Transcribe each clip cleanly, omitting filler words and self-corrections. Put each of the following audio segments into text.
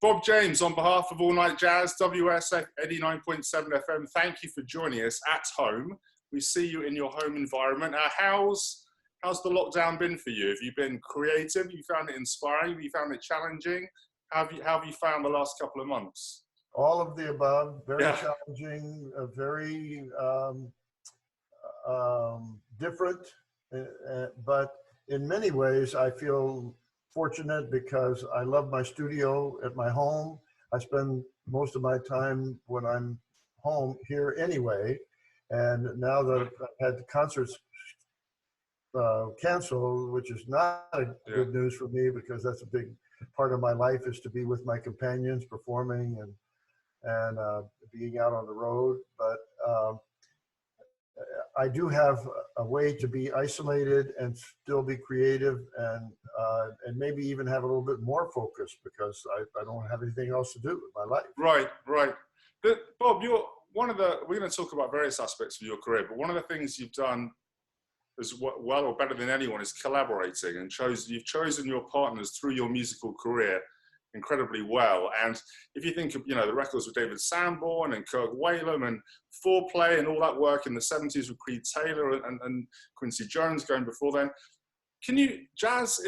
Bob James, on behalf of All Night Jazz, WUSF 89.7FM, thank you for joining us at home. We see you in your home environment. How's the lockdown been for you? Have you been creative? Have you found it inspiring? Have you found it challenging? How have you found the last couple of months? All of the above. Very challenging, very different, but in many ways I feel fortunate because I love my studio at my home. I spend most of my time when I'm home here anyway, and now that I've had the concerts canceled, which is not good news for me because that's a big part of my life, is to be with my companions performing and being out on the road. But I do have a way to be isolated and still be creative and maybe even have a little bit more focus because I don't have anything else to do with my life. Right. But Bob, we're going to talk about various aspects of your career, but one of the things you've done as well or better than anyone is collaborating, and you've chosen your partners through your musical career incredibly well. And if you think of, the records with David Sanborn and Kirk Whalum and Foreplay and all that work in the 70s with Creed Taylor and Quincy Jones going before then, jazz,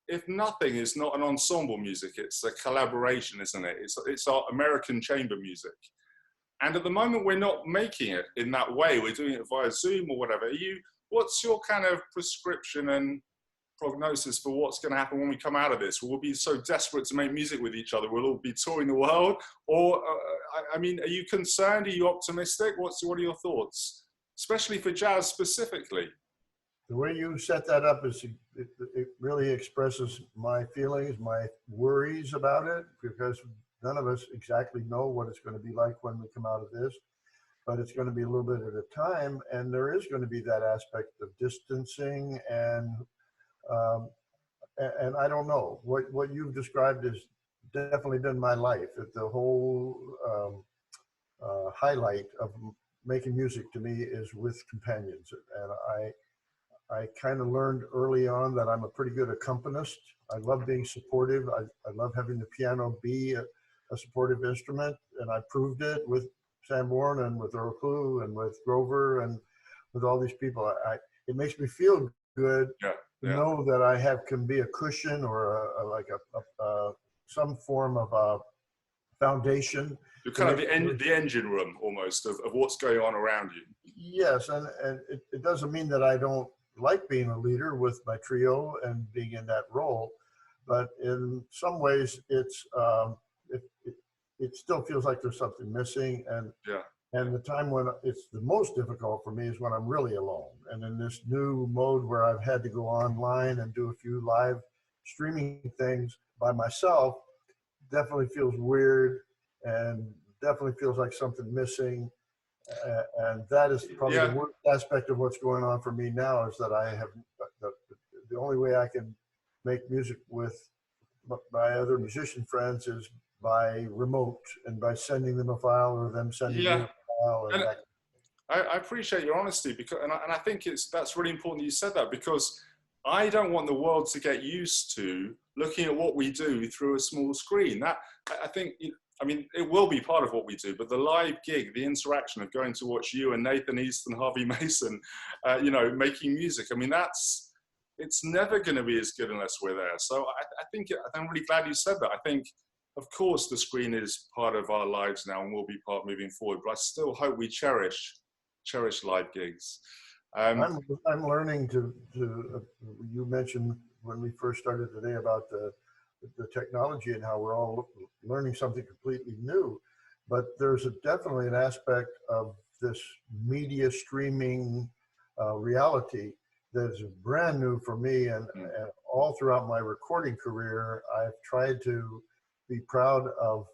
if nothing, is not an ensemble music, it's a collaboration, isn't it? It's our American chamber music. And at the moment, we're not making it in that way. We're doing it via Zoom or whatever. What's your kind of prescription and prognosis for what's going to happen when we come out of this? We'll be so desperate to make music with each other, we'll all be touring the world. Or, are you concerned? Are you optimistic? What are your thoughts, especially for jazz specifically? The way you set that up is it really expresses my feelings, my worries about it, because none of us exactly know what it's going to be like when we come out of this. But it's going to be a little bit at a time, and there is going to be that aspect of distancing and I don't know, what you've described has definitely been my life. The whole highlight of making music to me is with companions, and I kind of learned early on that I'm a pretty good accompanist. I love being supportive. I love having the piano be a supportive instrument, and I proved it with Sanborn and with Earl Klugh and with Grover and with all these people. It makes me feel good to know that I can be a cushion or some form of a foundation. You're kind of the engine room almost of what's going on around you. Yes, and it doesn't mean that I don't like being a leader with my trio and being in that role, but in some ways it still feels like there's something missing, and the time when it's the most difficult for me is when I'm really alone. And in this new mode where I've had to go online and do a few live streaming things by myself, definitely feels weird and definitely feels like something missing. And that is probably the worst aspect of what's going on for me now, is that I have the only way I can make music with my other musician friends is by remote and by sending them a file or them sending me a file. And I appreciate your honesty, because, and I think that's really important that you said that, because I don't want the world to get used to looking at what we do through a small screen. I think, it will be part of what we do, but the live gig, the interaction of going to watch you and Nathan East and Harvey Mason, making music, it's never going to be as good unless we're there. So I'm really glad you said that. I think, of course, the screen is part of our lives now and will be part moving forward, but I still hope we cherish live gigs. I'm learning to you mentioned when we first started today about the technology and how we're all learning something completely new, but there's definitely an aspect of this media streaming reality that is brand new for me, and all throughout my recording career I've tried to be proud of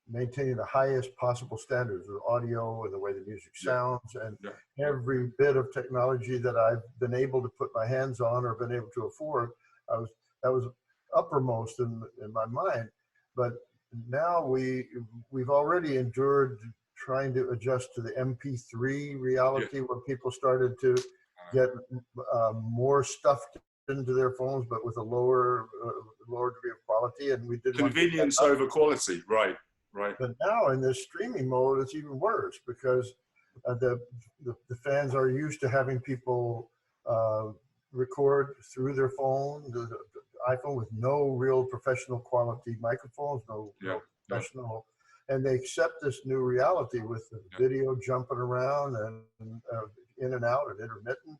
maintaining the highest possible standards of audio and the way the music sounds, and every bit of technology that I've been able to put my hands on or been able to afford, that was uppermost in my mind. But now we've already endured trying to adjust to the MP3 reality, where people started to get more stuff into their phones, but with a lower degree of quality. And we did convenience over quality, right? But now in this streaming mode, it's even worse because the fans are used to having people record through their phone, the iPhone, with no real professional quality microphones, no professional, and they accept this new reality with the video jumping around and in and out and intermittent.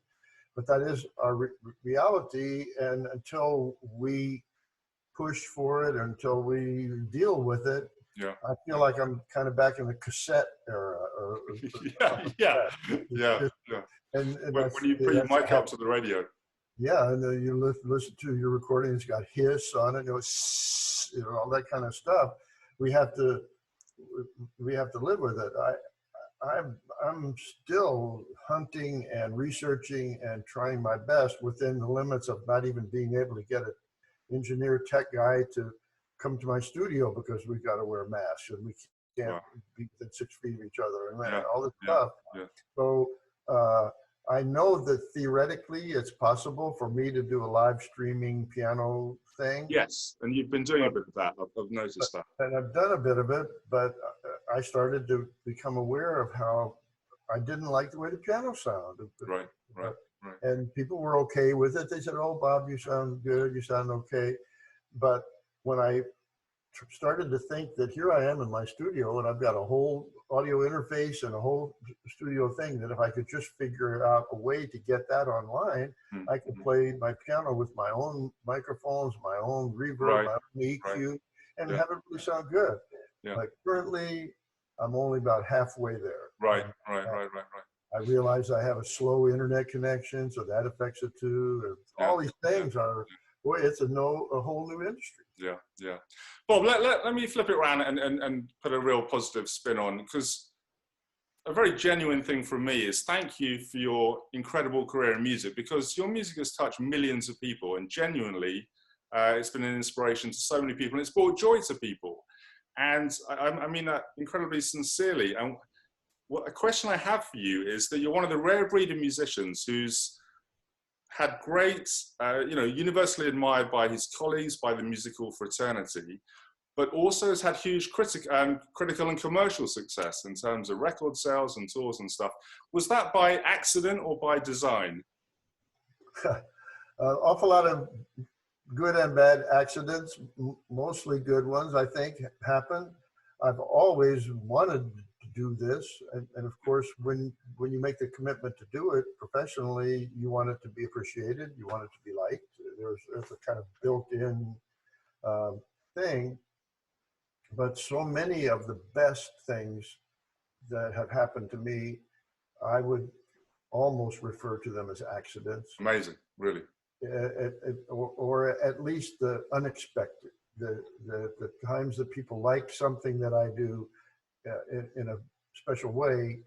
But that is our reality, and until we push for it, until we deal with it, I feel like I'm kind of back in the cassette era. And when you put your mic up to the radio. Yeah, and then you listen to your recording. It's got hiss on it, all that kind of stuff. We have to live with it. I'm still hunting and researching and trying my best within the limits of not even being able to get an engineer tech guy to come to my studio because we've got to wear masks and we can't be within 6 feet of each other and all this stuff. So I know that theoretically it's possible for me to do a live streaming piano thing. Yes, and you've been doing a bit of that. I've noticed that. And I've done a bit of it, but I started to become aware of how I didn't like the way the piano sounded. Right. And people were okay with it. They said, "Oh, Bob, you sound good. You sound okay." But when I started to think that here I am in my studio and I've got a whole audio interface and a whole studio thing, that if I could just figure out a way to get that online, I could play my piano with my own microphones, my own reverb, my own EQ, and have it really sound good. But currently, I'm only about halfway there. Right. I realize I have a slow internet connection, so that affects it too. All these things are, boy, it's a whole new industry. Yeah. Bob, let me flip it around and put a real positive spin on, because a very genuine thing from me is thank you for your incredible career in music, because your music has touched millions of people, and genuinely it's been an inspiration to so many people, and it's brought joy to people. And I mean that incredibly sincerely. And a question I have for you is that you're one of the rare breed of musicians who's had great, universally admired by his colleagues, by the musical fraternity, but also has had huge critical and commercial success in terms of record sales and tours and stuff. Was that by accident or by design? Awful lot of good and bad accidents, mostly good ones, I think, happen. I've always wanted to do this, and of course, when you make the commitment to do it professionally, you want it to be appreciated, you want it to be liked. There's a kind of built-in thing, but so many of the best things that have happened to me, I would almost refer to them as accidents. Amazing, really. Or at least the unexpected, the times that people like something that I do in a special way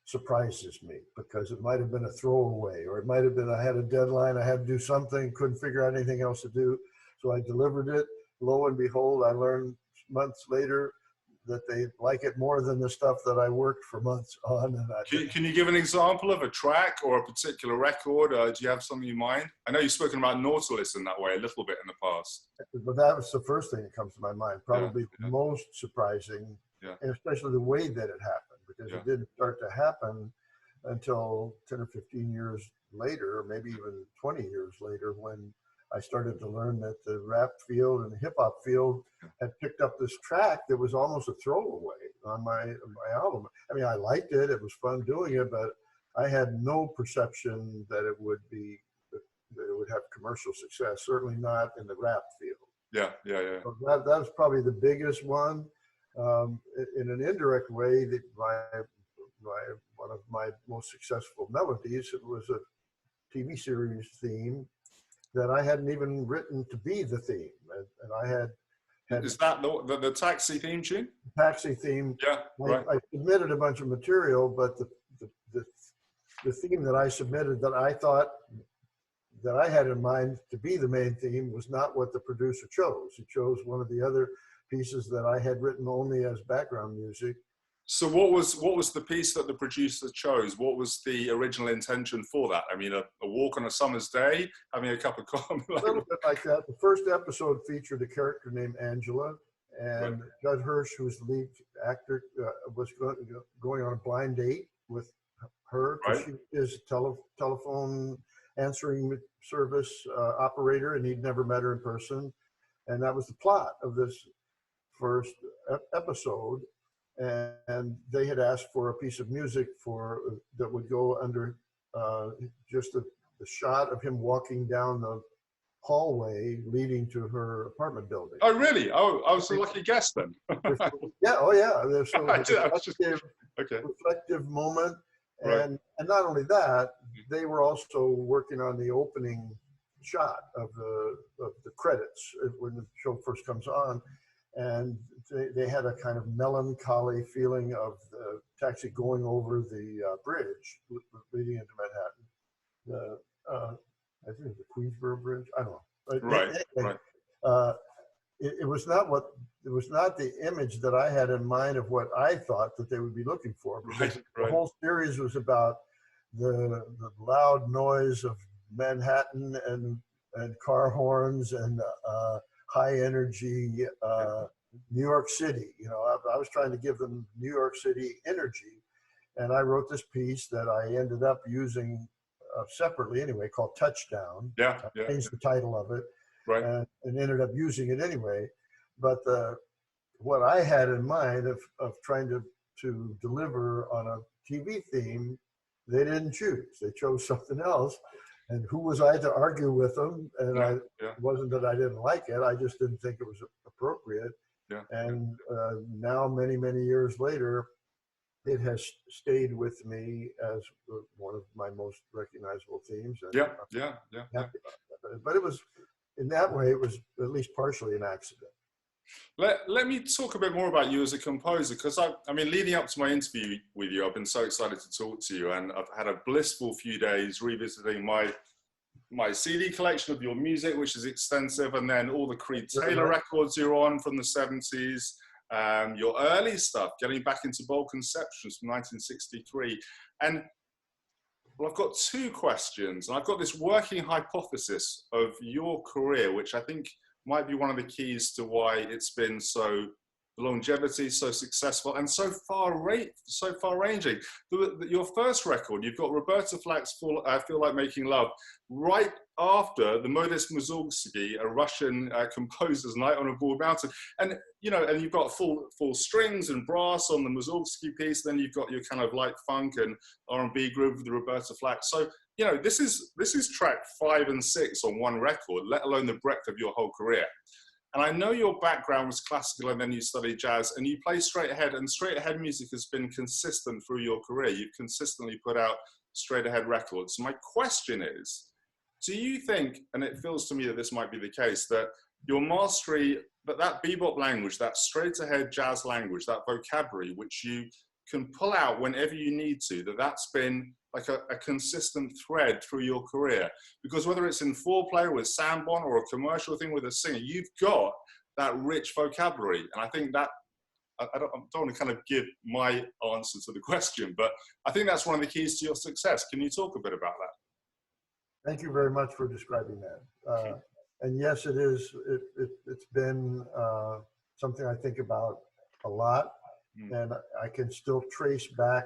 surprises me, because it might have been a throwaway, or it might have been I had a deadline, I had to do something, couldn't figure out anything else to do, so I delivered it. Lo and behold, I learned months later that they like it more than the stuff that I worked for months on. And can you give an example of a track or a particular record? Do you have something in mind? I know you've spoken about Nautilus in that way a little bit in the past. But that was the first thing that comes to my mind, probably most surprising, and especially the way that it happened, because it didn't start to happen until 10 or 15 years later, or maybe even 20 years later, when I started to learn that the rap field and the hip hop field had picked up this track that was almost a throwaway on my album. I mean, I liked it. It was fun doing it, but I had no perception that it would have commercial success. Certainly not in the rap field. Yeah. So that was probably the biggest one. In an indirect way, that one of my most successful melodies, it was a TV series theme that I hadn't even written to be the theme, and I had. Is that the Taxi theme tune? Taxi theme. Yeah, right. I submitted a bunch of material, but the theme that I submitted, that I thought that I had in mind to be the main theme, was not what the producer chose. He chose one of the other pieces that I had written only as background music, So what was the piece that the producer chose? What was the original intention for that? I mean, a walk on a summer's day, having a cup of coffee. A little bit like that. The first episode featured a character named Angela, and Right. Judd Hirsch, who's the lead actor, was going on a blind date with her because Right. she is a telephone answering service operator, and he'd never met her in person. And that was the plot of this first episode. And they had asked for a piece of music that would go under just the shot of him walking down the hallway leading to her apartment building. Oh, really? Oh, I was a lucky guess then. Yeah, oh yeah. There's some Okay. reflective moment. Right. And not only that, they were also working on the opening shot of the credits when the show first comes on. And they had a kind of melancholy feeling of the taxi going over the bridge leading into Manhattan. I think it's the Queensboro Bridge. I don't know. Right. Anyway, Right. it was not the image that I had in mind of what I thought that they would be looking for. Right. The whole series was about the loud noise of Manhattan and car horns and high energy New York City. You know, I was trying to give them New York City energy, and I wrote this piece that I ended up using separately anyway, called Touchdown. Yeah. I Yeah. changed the title of it, Right. and ended up using it anyway. But what I had in mind of trying to deliver on a TV theme, they didn't choose. They chose something else. And who was I to argue with them? And it wasn't that I didn't like it. I just didn't think it was appropriate. Yeah. And now, many, many years later, it has stayed with me as one of my most recognizable themes. And Yeah. happy about that. But it was, in that way, it was at least partially an accident. Let me talk a bit more about you as a composer, because I mean, leading up to my interview with you, I've been so excited to talk to you, and I've had a blissful few days revisiting my CD collection of your music, which is extensive, and then all the Creed Taylor records you're on from the 70s, your early stuff, getting back into Bold Conceptions from 1963. And well, I've got two questions, and I've got this working hypothesis of your career, which I think might be one of the keys to why it's been so longevity, so successful, and so far-ranging. Your first record, you've got Roberta Flack's "Feel Like Making Love" right after the Modest Mussorgsky, a Russian composer's night on a broad mountain, and and you've got full strings and brass on the Mussorgsky piece. Then you've got your kind of light funk and R&B groove with the Roberta Flack. So this is track 5 and 6 on one record, let alone the breadth of your whole career. And I know your background was classical and then you studied jazz, and you play straight ahead, and straight ahead music has been consistent through your career. You've consistently put out straight ahead records. My question is, do you think, and it feels to me that this might be the case, that your mastery, that bebop language, that straight ahead jazz language, that vocabulary, which you can pull out whenever you need to, that's been like a consistent thread through your career? Because whether it's in Foreplay with Sambon or a commercial thing with a singer, you've got that rich vocabulary. And I think that, I don't want to kind of give my answer to the question, but I think that's one of the keys to your success. Can you talk a bit about that? Thank you very much for describing that. And yes, it is. It's been something I think about a lot, and I can still trace back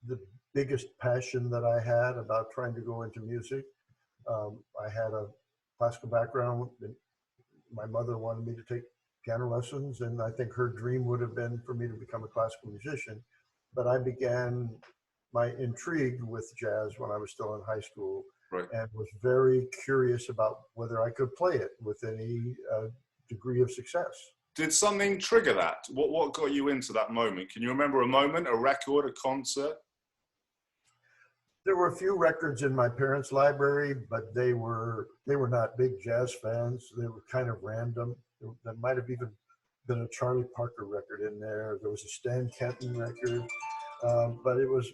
the biggest passion that I had about trying to go into music. I had a classical background. My mother wanted me to take piano lessons, and I think her dream would have been for me to become a classical musician. But I began my intrigue with jazz when I was still in high school, and was very curious about whether I could play it with any degree of success. Did something trigger that? What got you into that moment? Can you remember a moment, a record, a concert? There were a few records in my parents' library, but they were not big jazz fans. They were kind of random. There might have even been a Charlie Parker record in there. There was a Stan Kenton record, but it was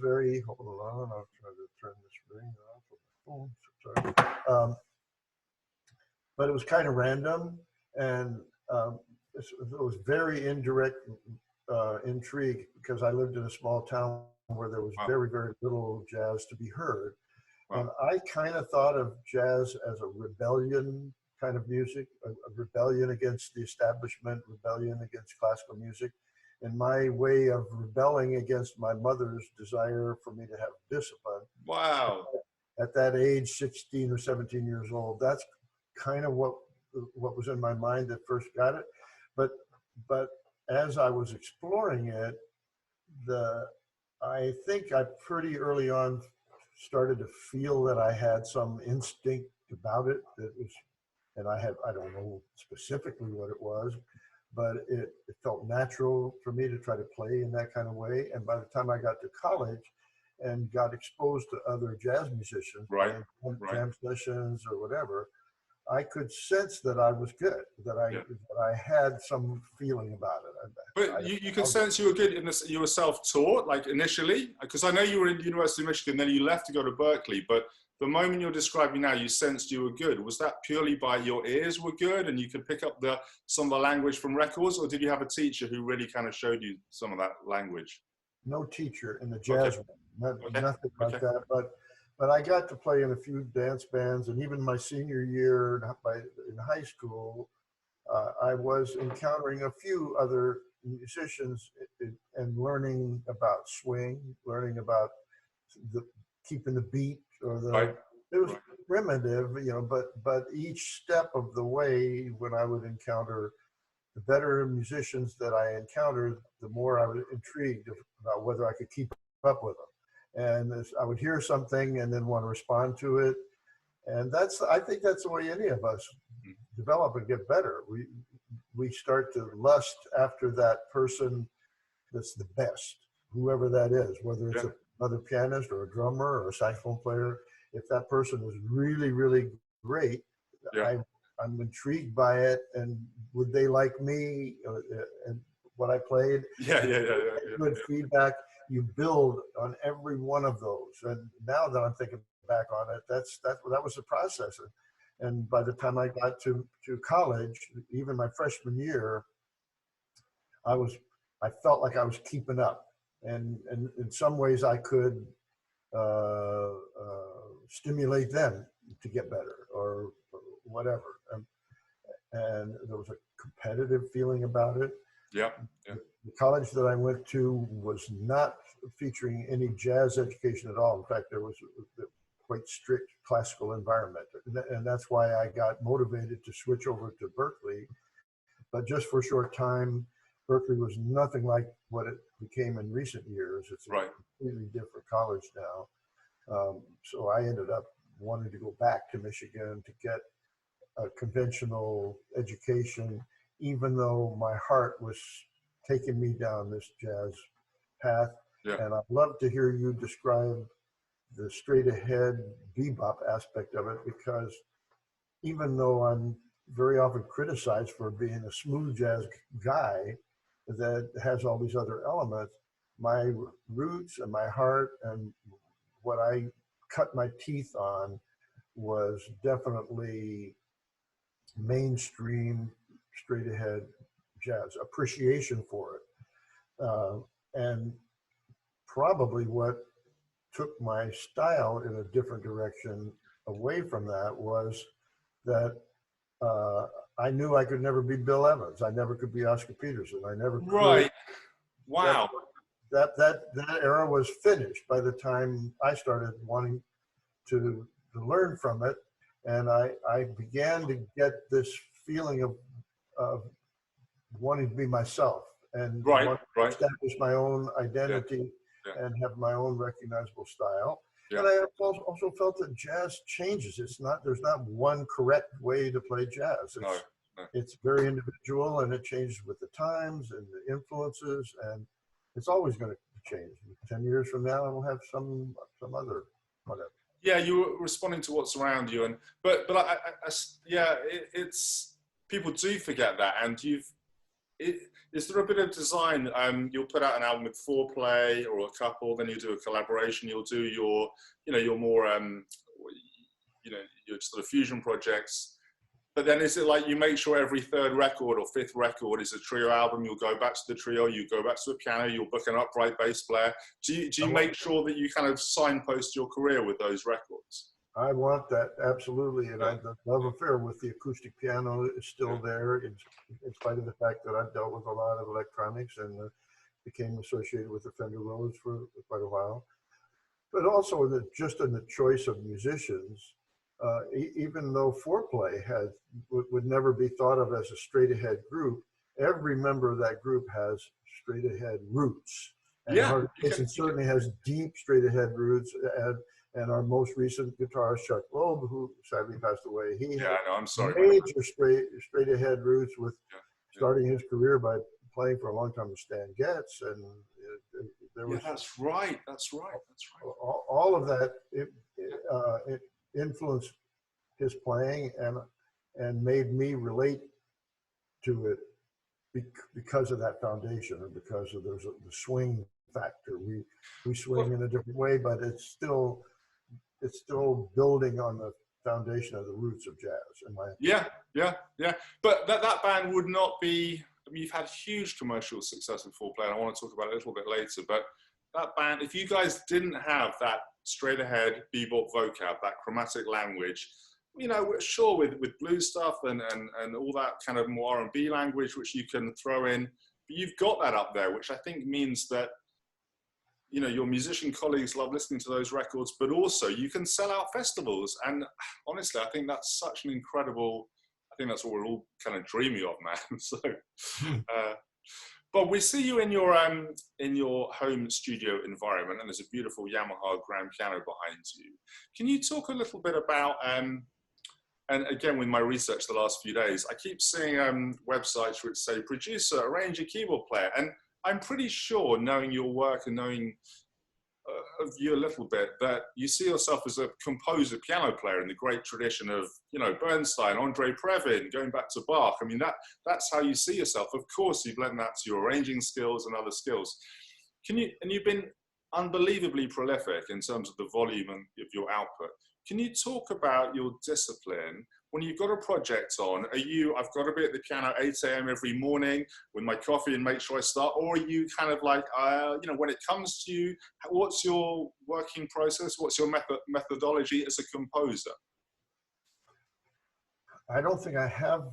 very. Hold on, I'll try to turn this ring off of my phone. Sorry, but it was kind of random, and it was very indirect intrigue because I lived in a small town where there was Wow. very, very little jazz to be heard. Wow. And I kind of thought of jazz as a rebellion kind of music, a rebellion against the establishment, rebellion against classical music. And my way of rebelling against my mother's desire for me to have discipline. Wow. At that age, 16 or 17 years old, that's kind of what was in my mind that first got it. But as I was exploring it, I think I pretty early on started to feel that I had some instinct about it that was, and I don't know specifically what it was, but it felt natural for me to try to play in that kind of way. And by the time I got to college and got exposed to other jazz musicians, Right. jam sessions or whatever, I could sense that I was good, that I had some feeling about it. But you could sense you were good in this, you were self-taught, like initially, because I know you were in the University of Michigan, then you left to go to Berkeley, but the moment you're describing now, you sensed you were good. Was that purely by your ears were good and you could pick up some of the language from records, or did you have a teacher who really kind of showed you some of that language? No teacher in the jazz room, nothing like that, but I got to play in a few dance bands, and even my senior year in high school, I was encountering a few other musicians and learning about swing, learning about keeping the beat or it was primitive, you know, but each step of the way, when I would encounter the better musicians that I encountered, the more I was intrigued about whether I could keep up with them. And I would hear something and then want to respond to it. And I think that's the way any of us develop and get better. We start to lust after that person that's the best, whoever that is, whether it's another pianist or a drummer or a saxophone player. If that person is really, really great, I'm intrigued by it. And would they like me and what I played? Good feedback. You build on every one of those. And now that I'm thinking back on it, that was the process. And by the time I got to college, even my freshman year, I felt like I was keeping up. And in some ways I could stimulate them to get better or whatever. And there was a competitive feeling about it. Yeah. The college that I went to was not featuring any jazz education at all. In fact, there was a quite strict classical environment. And that's why I got motivated to switch over to Berkeley. But just for a short time, Berkeley was nothing like what it became in recent years. It's a completely different college now. So I ended up wanting to go back to Michigan to get a conventional education, even though my heart was taking me down this jazz path. And I'd love to hear you describe the straight ahead bebop aspect of it, because even though I'm very often criticized for being a smooth jazz guy that has all these other elements, my roots and my heart and what I cut my teeth on was definitely mainstream, straight ahead jazz, appreciation for it. And probably what took my style in a different direction away from that was that I knew I could never be Bill Evans. I never could be Oscar Peterson. I never could. Right. Wow. That era was finished by the time I started wanting to learn from it. And I began to get this feeling of wanting to be myself and establish my own identity and have my own recognizable style. And I also felt that jazz changes. There's not one correct way to play jazz. It's very individual, and it changes with the times and the influences, and it's always going to change. 10 years from now, we'll have some other whatever. Yeah, you were responding to what's around you, but it's people do forget that, and is there a bit of design? You'll put out an album with Foreplay or a couple, then you do a collaboration. You'll do your more your sort of fusion projects. But then is it like you make sure every third record or fifth record is a trio album, you'll go back to the trio, you go back to the piano, you'll book an upright bass player. Do you make sure that you kind of signpost your career with those records? I want that, absolutely. And the love affair with the acoustic piano is still there, in spite of the fact that I've dealt with a lot of electronics and became associated with the Fender Rhodes for quite a while. But also just in the choice of musicians, even though Foreplay would never be thought of as a straight ahead group, every member of that group has straight ahead roots. And Hard Jason certainly has deep straight ahead roots. And our most recent guitarist, Chuck Loeb, who sadly passed away, he had I'm sorry, major straight ahead roots with starting his career by playing for a long time with Stan Getz, and there was that's right. All of that it influenced his playing and made me relate to it because of that foundation, or because of the swing factor. We swing in a different way, but it's still building on the foundation of the roots of jazz. Yeah. But that band would not be. I mean, you've had huge commercial success with Foreplay, and I want to talk about it a little bit later. But that band, if you guys didn't have that straight ahead bebop vocab, that chromatic language, you know, sure, with blues stuff and all that kind of more R&B language, which you can throw in, but you've got that up there, which I think means that, you know, your musician colleagues love listening to those records, but also you can sell out festivals. And honestly, I think that's such an incredible, I think that's what we're all kind of dreaming of, man. So, but we see you in your home studio environment, and there's a beautiful Yamaha grand piano behind you. Can you talk a little bit about, and again, with my research the last few days, I keep seeing websites which say producer, arranger, keyboard player, and I'm pretty sure, knowing your work and knowing of you a little bit, that you see yourself as a composer, piano player in the great tradition of, you know, Bernstein, Andre Previn, going back to Bach. I mean, that's how you see yourself. Of course, you've lent that to your arranging skills and other skills. And you've been unbelievably prolific in terms of the volume of your output. Can you talk about your discipline when you've got a project on? I've got to be at the piano 8 a.m. every morning with my coffee and make sure I start? Or are you kind of like, you know, when it comes to you, what's your working process? What's your methodology as a composer? I don't think I have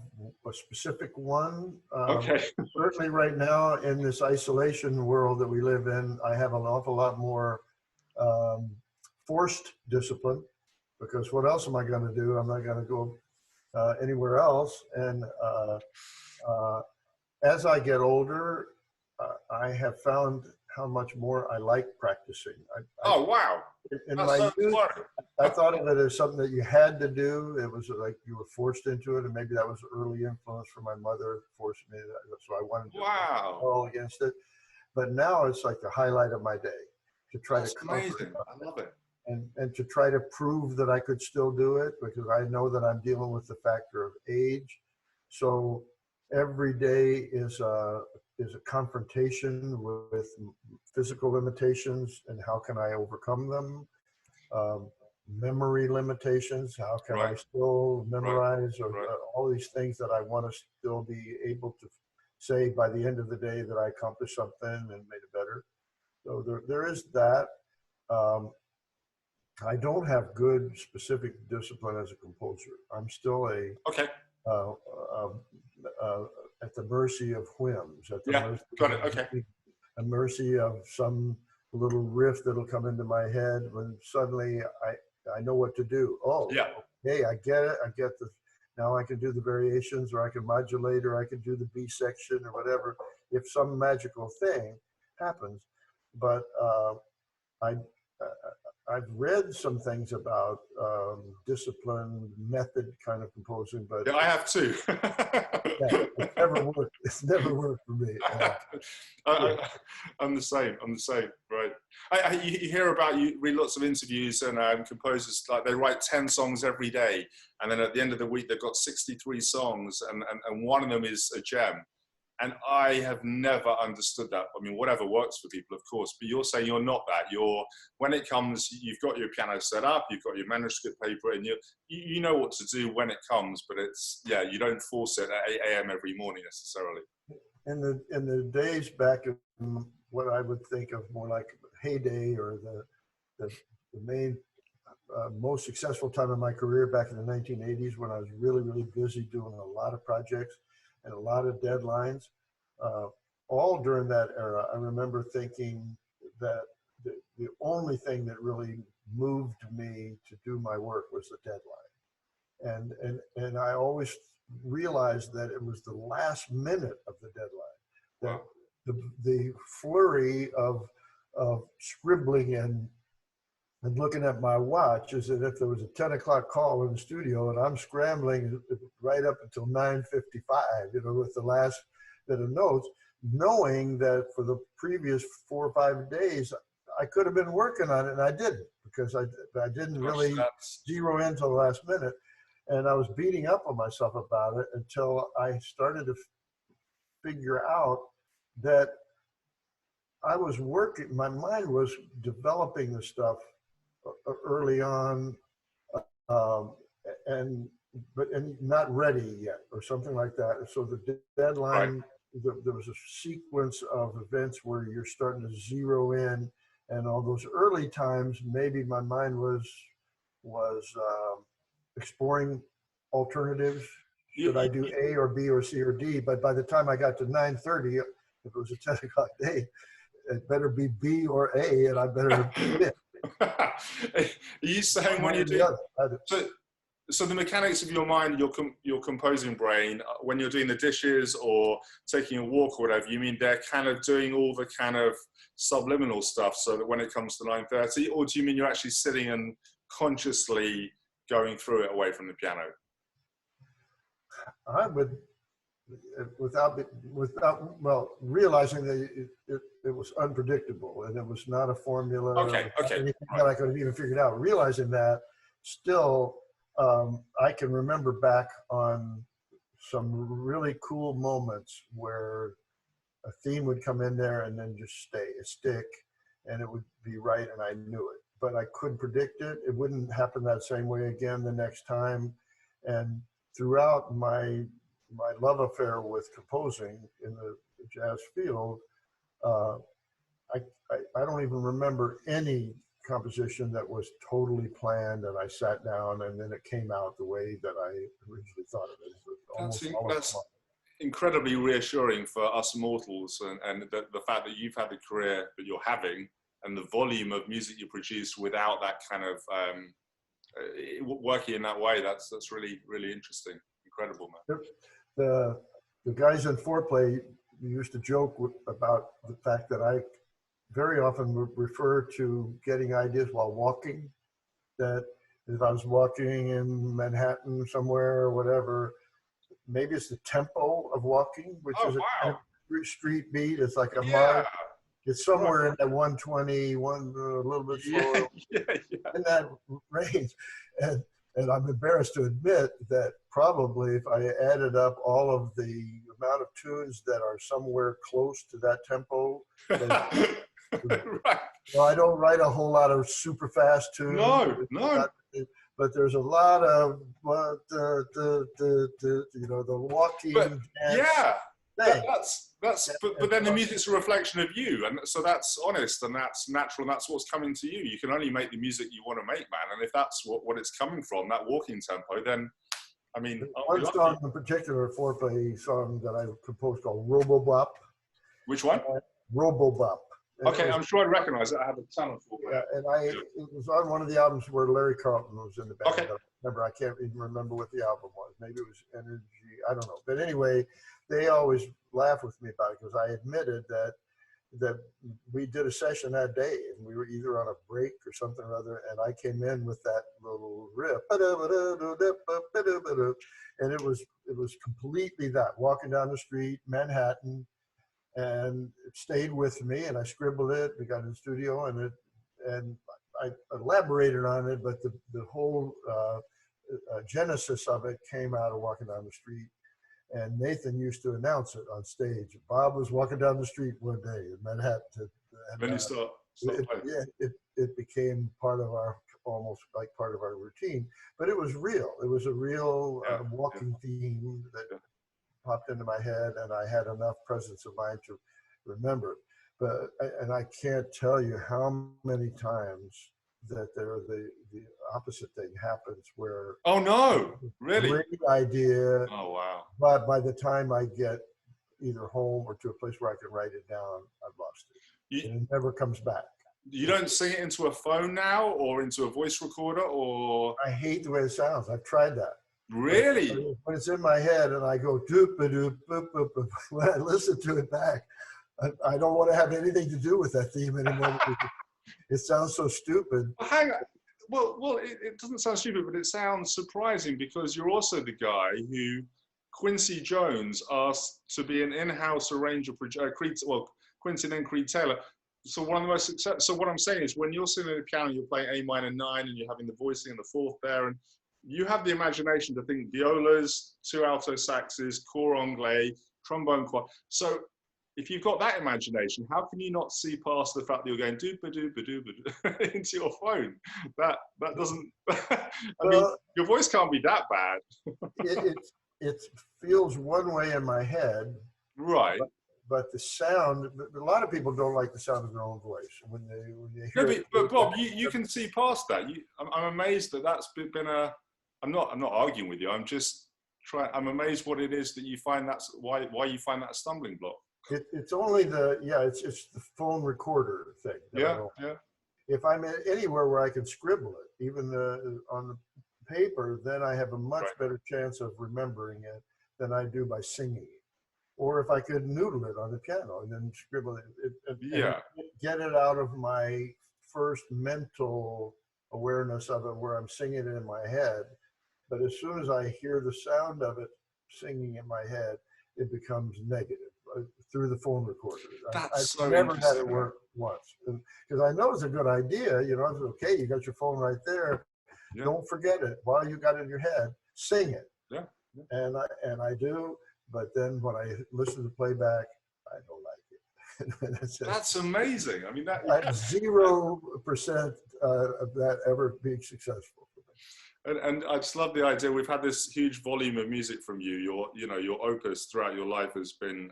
a specific one. Okay. Certainly right now in this isolation world that we live in, I have an awful lot more forced discipline, because what else am I going to do? I'm not going to go anywhere else. And as I get older, I have found how much more I like practicing. Oh, wow. In my youth, I thought of it as something that you had to do. It was like you were forced into it, and maybe that was an early influence from my mother forcing me, so I wanted to go against it. But now it's like the highlight of my day, to try to conquer it. I love it. And to try to prove that I could still do it, because I know that I'm dealing with the factor of age. So every day is a confrontation with physical limitations, and how can I overcome them? Memory limitations, how can I still memorize, or all these things that I want to still be able to say by the end of the day that I accomplished something and made it better. So there is that. I don't have good specific discipline as a composer. I'm still at the mercy of whims. At the mercy of some little riff that'll come into my head when suddenly I know what to do. Oh, yeah. Okay, I get it. I get the. Now I can do the variations, or I can modulate, or I can do the B section, or whatever, if some magical thing happens. But I've read some things about discipline, method kind of composing, but yeah, I have too. It's never worked. It's never worked for me. I'm the same. Right. You hear about, you read lots of interviews, and composers, like, they write 10 songs every day, and then at the end of the week they've got 63 songs, and one of them is a gem. And I have never understood that. I mean, whatever works for people, of course, but you're saying you're not that. When it comes, you've got your piano set up, you've got your manuscript paper, and you know what to do when it comes, but yeah, you don't force it at 8 a.m. every morning necessarily. In the days back in what I would think of more like heyday, or the main most successful time in my career back in the 1980s, when I was really, really busy doing a lot of projects and a lot of deadlines. All during that era, I remember thinking that the only thing that really moved me to do my work was the deadline. And I always realized that it was the last minute of the deadline, that the flurry of scribbling and looking at my watch, is that if there was a 10 o'clock call in the studio and I'm scrambling right up until 9:55, with the last bit of notes, knowing that for the previous 4 or 5 days, I could have been working on it, and I didn't, because I didn't really zero in till the last minute. And I was beating up on myself about it until I started to figure out that I was working, my mind was developing the stuff early on, and not ready yet, or something like that. So the deadline, there was a sequence of events where you're starting to zero in, and all those early times, maybe my mind was exploring alternatives. Should I do A or B or C or D? But by the time I got to 9:30, if it was a 10 o'clock day, it better be B or A, and I better quit. Are you saying when you do so the mechanics of your mind, your composing brain, when you're doing the dishes or taking a walk or whatever, you mean they're kind of doing all the kind of subliminal stuff so that when it comes to 9:30, or do you mean you're actually sitting and consciously going through it away from the piano? I would, without realizing that it was unpredictable and it was not a formula, anything that I could have even figured out. Realizing that, still, I can remember back on some really cool moments where a theme would come in there and then just stick, and it would be right, and I knew it. But I couldn't predict it. It wouldn't happen that same way again the next time. And throughout my love affair with composing in the jazz field, I don't even remember any composition that was totally planned and I sat down and then it came out the way that I originally thought of it. That's incredibly reassuring for us mortals, and the fact that you've had the career that you're having and the volume of music you produce without that kind of working in that way. That's really, really interesting. Incredible, man. The guys in Foreplay used to joke about the fact that I very often would refer to getting ideas while walking. That if I was walking in Manhattan somewhere or whatever, maybe it's the tempo of walking, which is a street beat. It's like a march. It's somewhere in that 120, a little bit slower, in that range. And I'm embarrassed to admit that probably if I added up all of the amount of tunes that are somewhere close to that tempo, well, I don't write a whole lot of super fast tunes. No. But there's a lot of the walking. But then the music's a reflection of you, and so that's honest and that's natural, and that's what's coming to you. You can only make the music you want to make, man. And if that's what it's coming from, that walking tempo, then I mean, one song in particular, a Foreplay song that I composed called Robobop. Which one? Robobop. Okay, I'm sure I recognize it. I have a ton of Foreplay. Yeah, and it was on one of the albums where Larry Carlton was in the band. Okay. I can't even remember what the album was. Maybe it was Energy. I don't know. But anyway, they always laugh with me about it because I admitted that we did a session that day and we were either on a break or something or other, and I came in with that little riff, and it was completely that, walking down the street, Manhattan, and it stayed with me, and I scribbled it. We got in the studio, and I elaborated on it, but the whole genesis of it came out of walking down the street. And Nathan used to announce it on stage. Bob was walking down the street one day in Manhattan. Then you start playing. It became part of our, almost like part of our routine, but it was real. It was a real walking theme that popped into my head, and I had enough presence of mind to remember it. But and I can't tell you how many times that the opposite thing happens, where oh no, really, great idea. Oh wow. But by the time I get either home or to a place where I can write it down, I've lost it. And it never comes back. You don't sing it into a phone now, or into a voice recorder, or? I hate the way it sounds. I've tried that. Really? When it's in my head and I go doop a doop boop boop boop, when I listen to it back, I don't want to have anything to do with that theme anymore. It sounds so stupid. Hang on. Well, it doesn't sound stupid, but it sounds surprising, because you're also the guy who Quincy Jones asked to be an in-house arranger for Quincy and then Creed Taylor. So one of the most successful. So what I'm saying is, when you're sitting at the piano, you're playing A minor 9, and you're having the voicing and the fourth there, and you have the imagination to think violas, 2 alto saxes, cor anglais, trombone quad. So if you've got that imagination, how can you not see past the fact that you're going doopa into your phone? That doesn't. I mean, your voice can't be that bad. it feels one way in my head, right? But the sound. A lot of people don't like the sound of their own voice when they hear it. But Bob, you can see past that. I'm amazed that that's been a. I'm not arguing with you. I'm just trying. I'm amazed what it is that you find that's why you find that a stumbling block. It's only it's the phone recorder thing. Yeah. If I'm anywhere where I can scribble it, even on the paper, then I have a much better chance of remembering it than I do by singing it. Or if I could noodle it on the piano and then scribble it, and get it out of my first mental awareness of it, where I'm singing it in my head. But as soon as I hear the sound of it singing in my head, it becomes negative through the phone recorder. I've never had it work once, because I know it's a good idea. You know, it's okay. You got your phone right there. Yeah. Don't forget it. While you got it in your head, sing it. Yeah. And I do. But then when I listen to the playback, I don't like it. That's amazing. I mean, that 0% of that ever being successful. And I just love the idea. We've had this huge volume of music from you. Your opus throughout your life has been,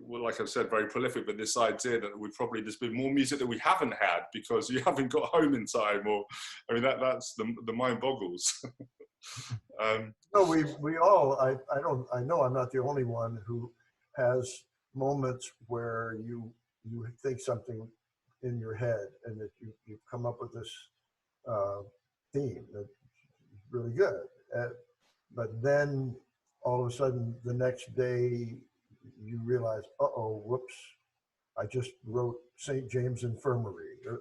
well, like I've said, very prolific. But this idea that there's been more music that we haven't had because you haven't got home in time, or I mean, that's the mind boggles. No, we all. I know I'm not the only one who has moments where you think something in your head, and that you've come up with this theme that's really good. But then all of a sudden the next day you realize, whoops, I just wrote St. James Infirmary or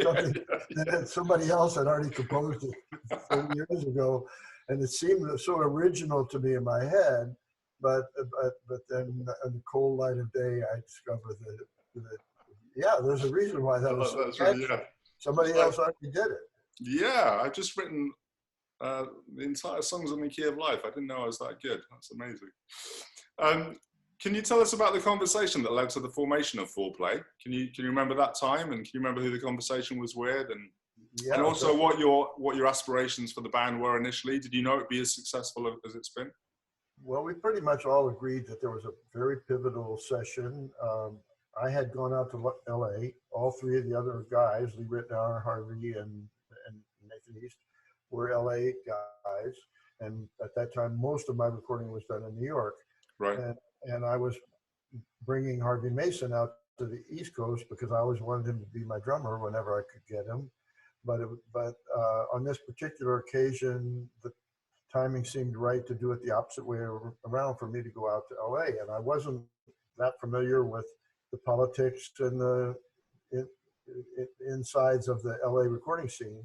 something that somebody else had already composed it 30 years ago. And it seemed so original to me in my head, but then in the cold light of day, I discovered that there's a reason why that was somebody else already did it. Yeah, I've just written the entire Songs on the Key of Life. I didn't know I was that good. That's amazing. Can you tell us about the conversation that led to the formation of Foreplay? Can you remember that time, and can you remember who the conversation was with, and also what your aspirations for the band were initially? Did you know it'd be as successful as it's been? Well, we pretty much all agreed that there was a very pivotal session. I had gone out to LA. All three of the other guys, Lee Ritenour, Harvey, and Nathan East, were LA guys. And at that time, most of my recording was done in New York. Right. And I was bringing Harvey Mason out to the East Coast because I always wanted him to be my drummer whenever I could get him. But on this particular occasion, the timing seemed right to do it the opposite way around, for me to go out to LA. And I wasn't that familiar with the politics and the insides of the LA recording scene.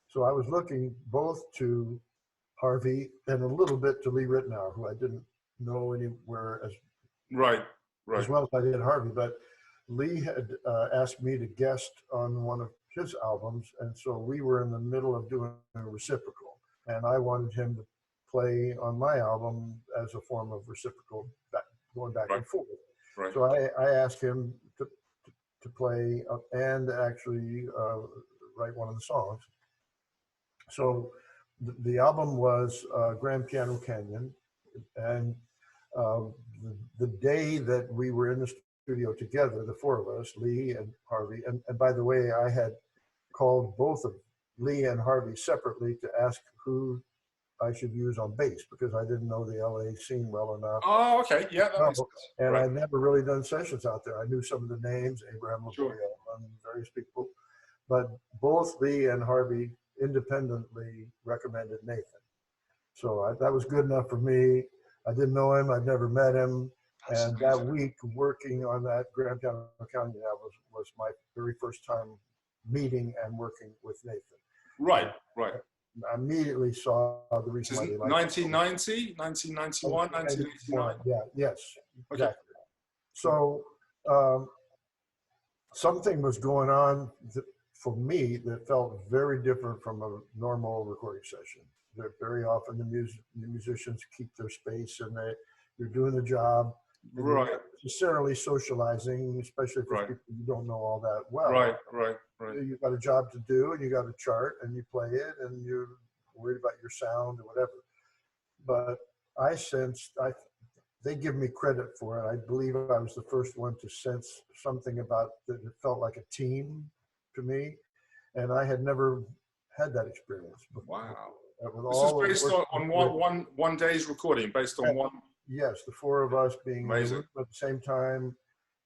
So I was looking both to Harvey and a little bit to Lee Ritenour, who I didn't know anywhere as well as I did Harvey. But Lee had asked me to guest on one of his albums, and so we were in the middle of doing a reciprocal, and I wanted him to play on my album as a form of reciprocal going back Right. and forth. Right. So I asked him to play and actually write one of the songs. So the album was Grand Piano Canyon, and the day that we were in the studio together, the four of us, Lee and Harvey, and by the way, I had called both of Lee and Harvey separately to ask who I should use on bass because I didn't know the LA scene well enough. Oh, okay. Yeah, that makes sense. And Right. I'd never really done sessions out there. I knew some of the names, Abraham LaBoy, Sure. and various people, but both Lee and Harvey independently recommended Nathan. So that was good enough for me. I didn't know him. I'd never met him. That's And amazing. that week working on that Grand Piano Canyon was my very first time meeting and working with Nathan. Right, right. I immediately saw the reason why they liked 1990, 1991, 1989. Yeah, yes, Okay. exactly. So something was going on for me that felt very different from a normal recording session. Very often the musicians keep their space and you're doing the job. Right. Not necessarily socializing, especially for Right. people you don't know all that well. Right. You've got a job to do and you got a chart and you play it and you're worried about your sound or whatever. But I sensed, they give me credit for it. I believe I was the first one to sense something about that. It felt like a team to me. And I had never had that experience before. Wow. With This all is based on one day's recording, based on one. Yes, the four of us being Amazing. at the same time.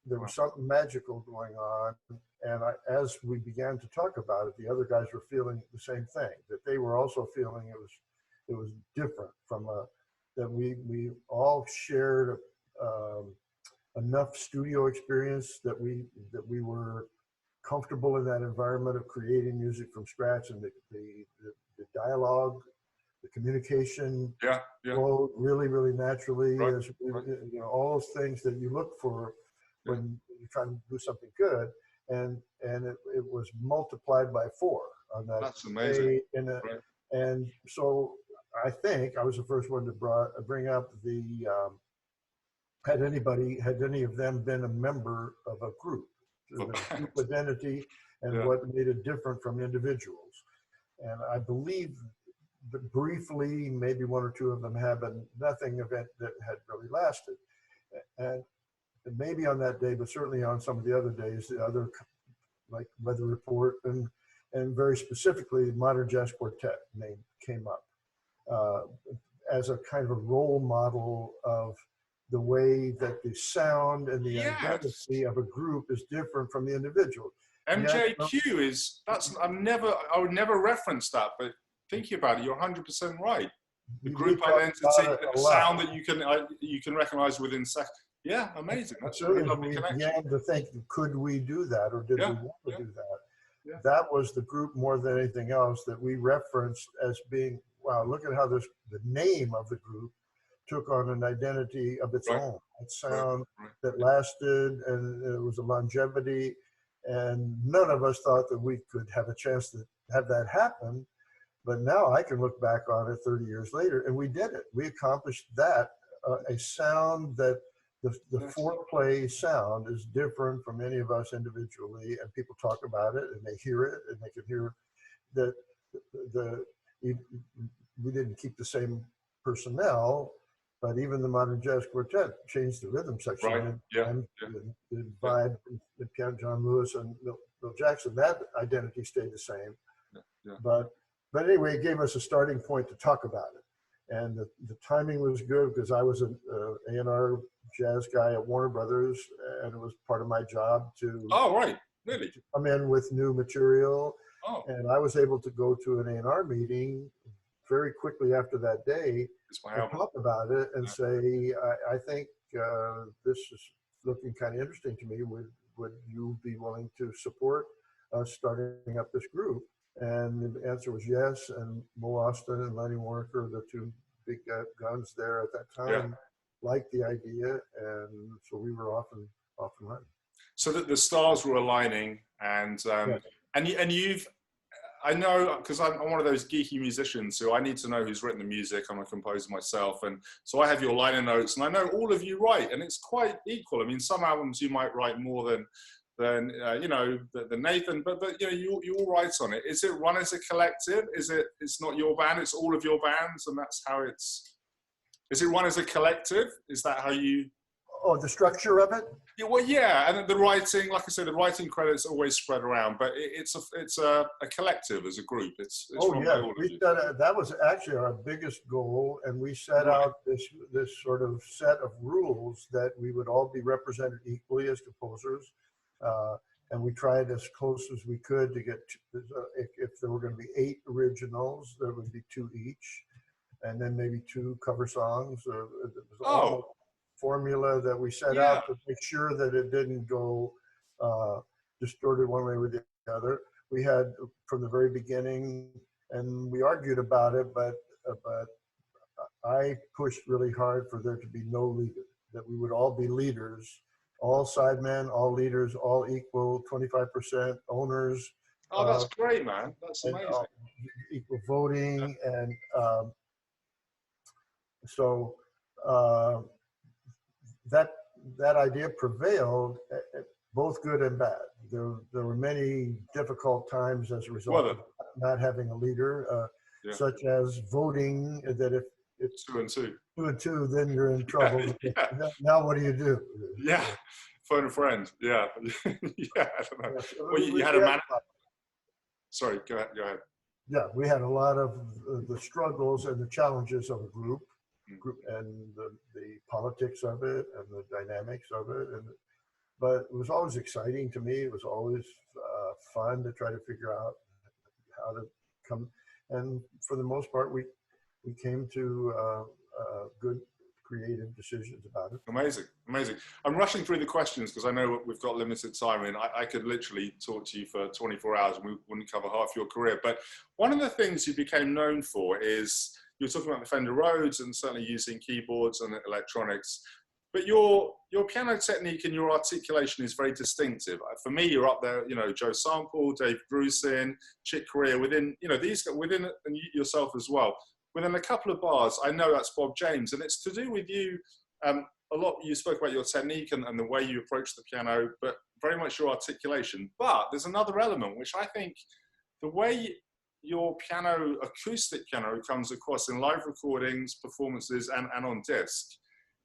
There was something magical going on. And as we began to talk about it, the other guys were feeling the same thing, that they were also feeling it was different from that we all shared enough studio experience that we were comfortable in that environment of creating music from scratch, and the dialogue, the communication flowed really, really naturally. Right. As we, all those things that you look for when you're trying to do something good, and it was multiplied by 4 on that. That's amazing. And so I think I was the first one to bring up the had any of them been a member of a group, the group identity, and what made it different from individuals. And I believe that briefly, maybe 1 or 2 of them have, but nothing event that had really lasted. And maybe on that day, but certainly on some of the other days, the other, like Weather Report and very specifically Modern Jazz Quartet name came up as a kind of a role model of the way that the sound and the identity of a group is different from the individual. MJQ is, I would never reference that, but thinking about it, you're 100% right. The group identity, the sound that you can recognize within seconds. Yeah, amazing. That's a really lovely connection. We began to think, could we do that, or did we want to do that? Yeah. That was the group more than anything else that we referenced as being, wow, look at how the name of the group took on an identity of its own. It sound that lasted, and it was a longevity, and none of us thought that we could have a chance to have that happen. But now I can look back on it 30 years later, and we did it. We accomplished that, a sound that the Foreplay sound is different from any of us individually, and people talk about it and they hear it, and they can hear that we didn't keep the same personnel, but even the Modern Jazz Quartet changed the rhythm section and the vibe, the piano, John Lewis and Bill Jackson, that identity stayed the same. But anyway, it gave us a starting point to talk about it. And the timing was good because I was an A&R jazz guy at Warner Brothers, and it was part of my job to come in with new material. And I was able to go to an A&R meeting very quickly after that day and talk about it and say, I think this is looking kind of interesting to me. Would you be willing to support us starting up this group? And the answer was yes. And Mo Austin and Lenny Warnaker, the 2 big guns there at that time, liked the idea, and so we were off and running. So that the stars were aligning, and you've I know, because I'm one of those geeky musicians who I need to know who's written the music. I'm a composer myself, and so I have your liner notes, and I know all of you write, and it's quite equal. I mean, some albums you might write more than you know, than Nathan, but you know, you all write on it. Is it run as a collective? It's not your band, it's all of your bands, and that's how it's. Is it run as a collective? Is that how you? Oh, the structure of it? Yeah, well, yeah, and the writing, like I said, the writing credits always spread around, but it's a collective as a group. It's oh run yeah, by all of you. that was actually our biggest goal, and we set out this sort of set of rules that we would all be represented equally as composers, and we tried as close as we could to get. If there were going to be 8 originals, there would be 2 each, and then maybe 2 cover songs. It was all formula that we set out to make sure that it didn't go distorted one way or the other. We had from the very beginning, and we argued about it, but I pushed really hard for there to be no leader, that we would all be leaders, all sidemen, all leaders, all equal, 25% owners. Oh, that's great, man. That's amazing. Equal voting, and so that idea prevailed, both good and bad. There were many difficult times as a result of not having a leader, such as voting, that if it's 2 and 2. 2 and 2, then you're in trouble. Now what do you do? Yeah, phone a friend. Yeah, yeah. I don't know. Well, you had Sorry, go ahead. Yeah, we had a lot of the struggles and the challenges of a group, and the politics of it and the dynamics of it, but it was always exciting to me. It was always fun to try to figure out how to come, and for the most part, we came to good creative decisions about it. Amazing. I'm rushing through the questions because I know we've got limited time, and I could literally talk to you for 24 hours and we wouldn't cover half your career. But one of the things you became known for is, you were talking about the Fender Rhodes and certainly using keyboards and electronics, but your piano technique and your articulation is very distinctive. For me, you're up there, you know, Joe Sample, Dave Grusin, Chick Corea, within, you know, these, within, and yourself as well. Within a couple of bars, I know that's Bob James, and it's to do with you. A lot, you spoke about your technique and the way you approach the piano, but very much your articulation. But there's another element, which I think the way your piano, acoustic piano, comes across in live recordings, performances, and on disc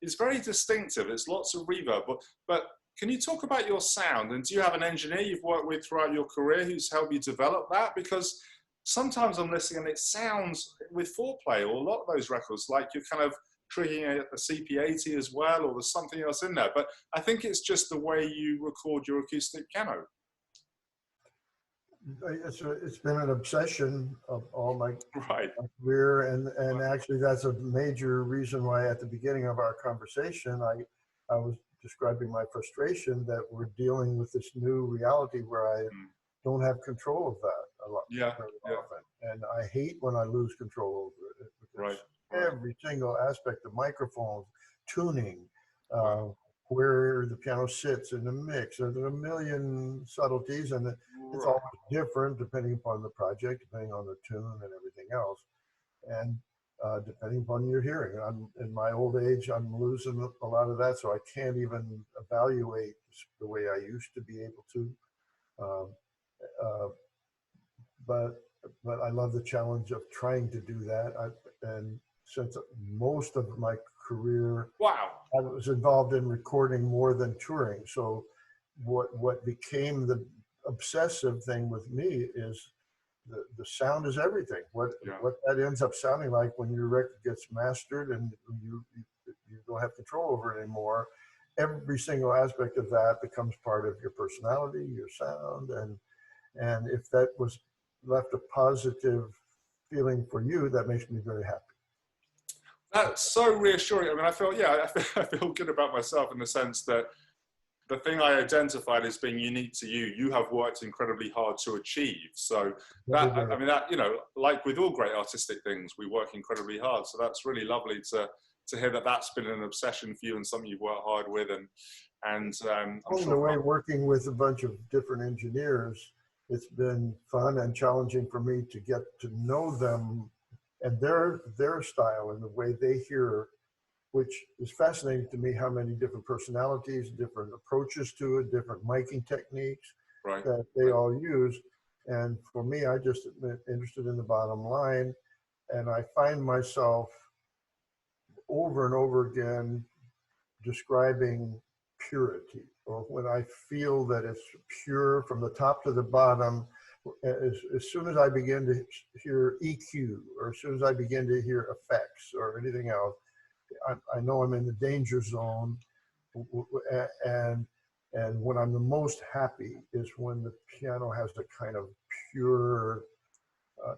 is very distinctive. It's lots of reverb. But can you talk about your sound? And do you have an engineer you've worked with throughout your career who's helped you develop that? Because sometimes I'm listening and it sounds, with Foreplay or a lot of those records, like you're kind of triggering a CP80 as well, or there's something else in there. But I think it's just the way you record your acoustic piano. It's been an obsession of all my career, and actually that's a major reason why at the beginning of our conversation I was describing my frustration that we're dealing with this new reality where I don't have control of that a lot very often, and I hate when I lose control over it. Because every single aspect of microphones, tuning, where the piano sits in the mix, there are a million subtleties, and it's always different depending upon the project, depending on the tune and everything else, and depending upon your hearing. In my old age, I'm losing a lot of that, so I can't even evaluate the way I used to be able to. But I love the challenge of trying to do that. And since most of my career, I was involved in recording more than touring. So what became the obsessive thing with me is the sound is everything. What that ends up sounding like when your record gets mastered and you don't have control over it anymore. Every single aspect of that becomes part of your personality, your sound, and if that was left a positive feeling for you, that makes me very happy. That's so reassuring. I mean, I feel good about myself in the sense that the thing I identified as being unique to you, you have worked incredibly hard to achieve. So that, I mean, that, you know, like with all great artistic things, we work incredibly hard. So that's really lovely to hear that that's been an obsession for you and something you've worked hard with. And I'm sure the way working with a bunch of different engineers, it's been fun and challenging for me to get to know them and their style and the way they hear, which is fascinating to me, how many different personalities, different approaches to it, different miking techniques that they all use. And for me, I just am interested in the bottom line. And I find myself over and over again describing purity, or when I feel that it's pure from the top to the bottom. As soon as I begin to hear EQ, or as soon as I begin to hear effects or anything else, I know I'm in the danger zone. And when I'm the most happy is when the piano has the kind of pure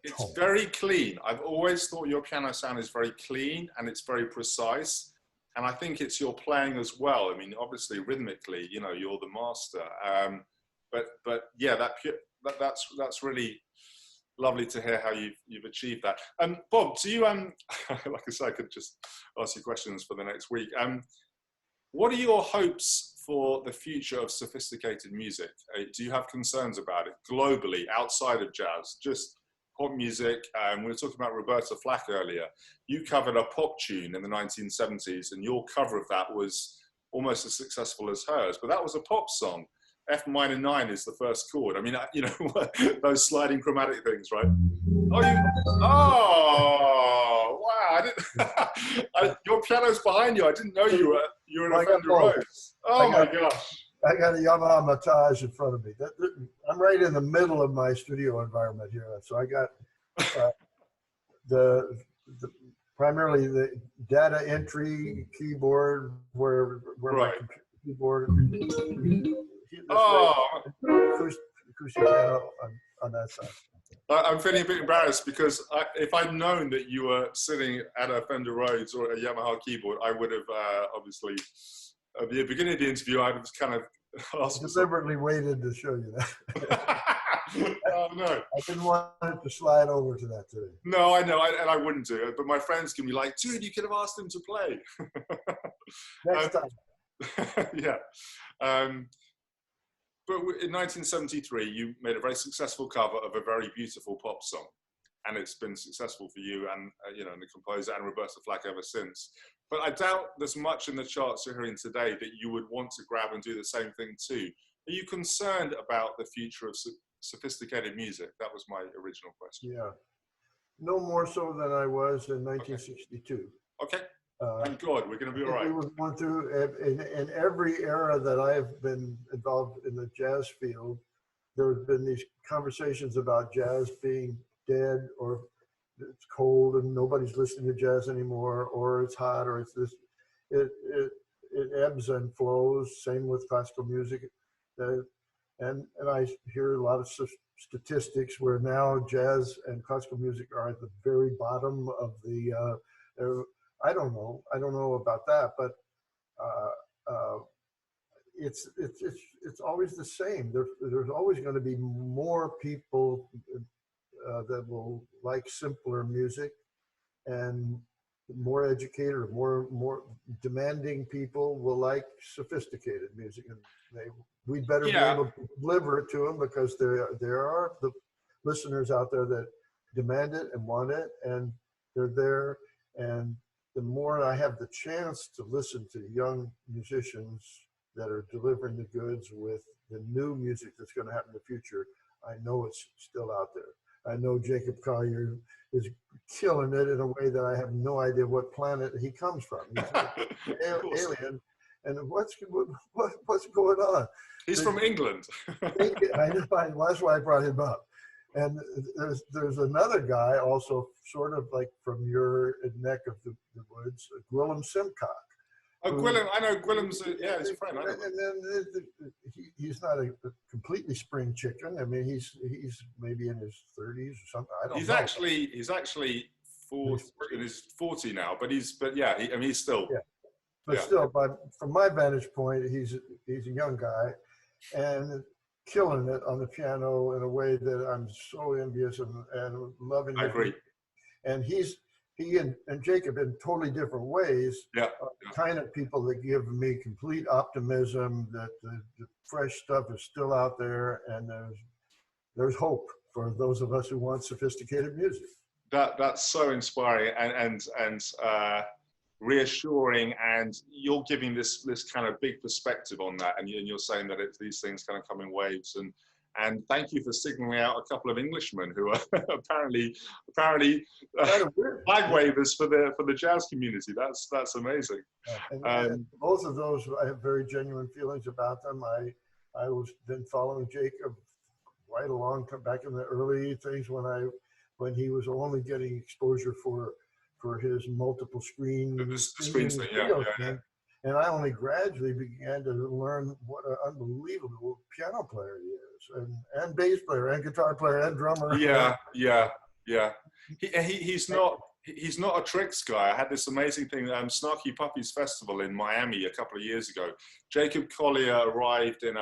it's tone. very clean. I've always thought your piano sound is very clean and it's very precise. And I think it's your playing as well. I mean, obviously, rhythmically, you know, you're the master. But yeah, that's really lovely to hear how you've achieved that. Bob, do you like I said, I could just ask you questions for the next week. What are your hopes for the future of sophisticated music? Do you have concerns about it globally, outside of jazz? Just pop music. We were talking about Roberta Flack earlier. You covered a pop tune in the 1970s, and your cover of that was almost as successful as hers. But that was a pop song. F minor 9 is the first chord. I mean, you know, those sliding chromatic things, right? Oh, wow! I didn't. Your piano's behind you. I didn't know you were an Fender Rhodes. Oh my gosh! I got a Yamaha Matage in front of me. I'm right in the middle of my studio environment here. So I got the primarily the data entry keyboard where my keyboard. Acoustic piano on that side. I'm feeling a bit embarrassed because if I'd known that you were sitting at a Fender Rhodes or a Yamaha keyboard, I would have obviously, at the beginning of the interview, I'd have kind of asked. Deliberately waited to show you that. Oh, no. I didn't want it to slide over to that today. No, I know, and I wouldn't do it. But my friends can be like, dude, you could have asked him to play. Next time. Yeah. But in 1973, you made a very successful cover of a very beautiful pop song. And it's been successful for you and, you know, the composer and Roberta Flack ever since. But I doubt there's much in the charts you're hearing today that you would want to grab and do the same thing too. Are you concerned about the future of sophisticated music? That was my original question. Yeah. No more so than I was in 1962. Okay. Thank God, we're going to be all right. We were going through, in every era that I've been involved in the jazz field, there have been these conversations about jazz being dead, or it's cold and nobody's listening to jazz anymore, or it's hot, or it's this. It ebbs and flows. Same with classical music, and I hear a lot of statistics where now jazz and classical music are at the very bottom of the. I don't know about that, but it's always the same. There's always going to be more people that will like simpler music, and more educated or more demanding people will like sophisticated music, and we'd better be able to deliver it to them, because there are the listeners out there that demand it and want it, and they're there. And the more I have the chance to listen to young musicians that are delivering the goods with the new music that's going to happen in the future, I know it's still out there. I know Jacob Collier is killing it in a way that I have no idea what planet he comes from. He's an alien. And what's going on? He's from England. I know, that's why I brought him up. And there's another guy also sort of like from your neck of the woods, Gwillem Simcock. Oh, Gwillem, I know Gwillem's, yeah, he's a friend. I know. And then he's not a completely spring chicken. I mean, he's maybe in his 30s or something. I don't know. He's actually 40, in his 40 now, but he's still. Yeah. But still, from my vantage point, he's a young guy, and killing it on the piano in a way that I'm so envious and loving. I agree. And he and Jacob in totally different ways. Yeah. Are the kind of people that give me complete optimism that the fresh stuff is still out there, and there's hope for those of us who want sophisticated music. That's so inspiring and reassuring, and you're giving this kind of big perspective on that, and you're saying that these things kind of come in waves, and thank you for signaling out a couple of Englishmen who are apparently flag wavers for the jazz community. That's amazing. And both of those, I have very genuine feelings about them. I was been following Jacob right along back in the early things when he was only getting exposure for his multiple screen screens thing, yeah. And I only gradually began to learn what an unbelievable piano player he is, and bass player, and guitar player, and drummer. Yeah. He's not a tricks guy. I had this amazing thing, Snarky Puppies Festival in Miami a couple of years ago. Jacob Collier arrived in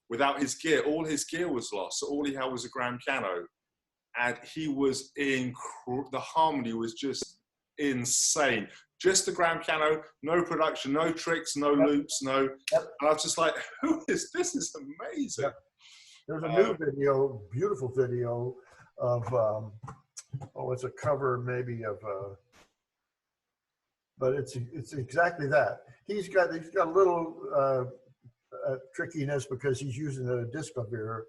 without his gear. All his gear was lost. So all he had was a grand piano, and he was the harmony was just insane. Just the grand piano, no production, no tricks, no loops, no. And I was just like, who is this? Is amazing. Yep. There's a new video, beautiful video of, it's a cover maybe of, but it's exactly that. He's got a little trickiness because he's using a Disclavier,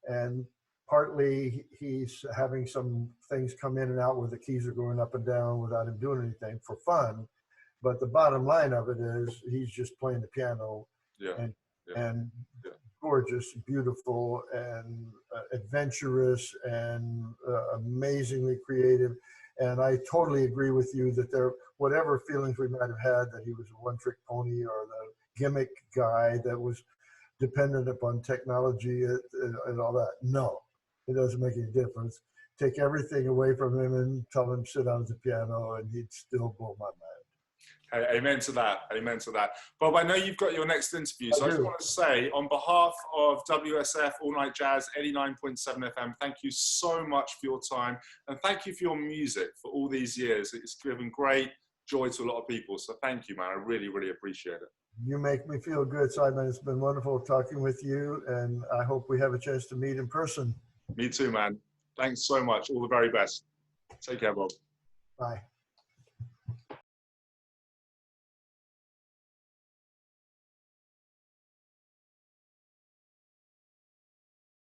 and partly he's having some things come in and out where the keys are going up and down without him doing anything for fun. But the bottom line of it is he's just playing the piano and gorgeous, beautiful, and adventurous, and amazingly creative. And I totally agree with you that whatever feelings we might have had that he was a one-trick pony or the gimmick guy that was dependent upon technology and all that, no. It doesn't make any difference. Take everything away from him and tell him to sit down at the piano, and he'd still blow my mind. Hey, amen to that. Amen to that. Bob, I know you've got your next interview, so I just want to say, on behalf of WSF All Night Jazz 89.7 FM, thank you so much for your time, and thank you for your music for all these years. It's given great joy to a lot of people. So thank you, man. I really, really appreciate it. You make me feel good, Simon. It's been wonderful talking with you, and I hope we have a chance to meet in person. Me too, man. Thanks so much. All the very best. Take care, Bob. Bye.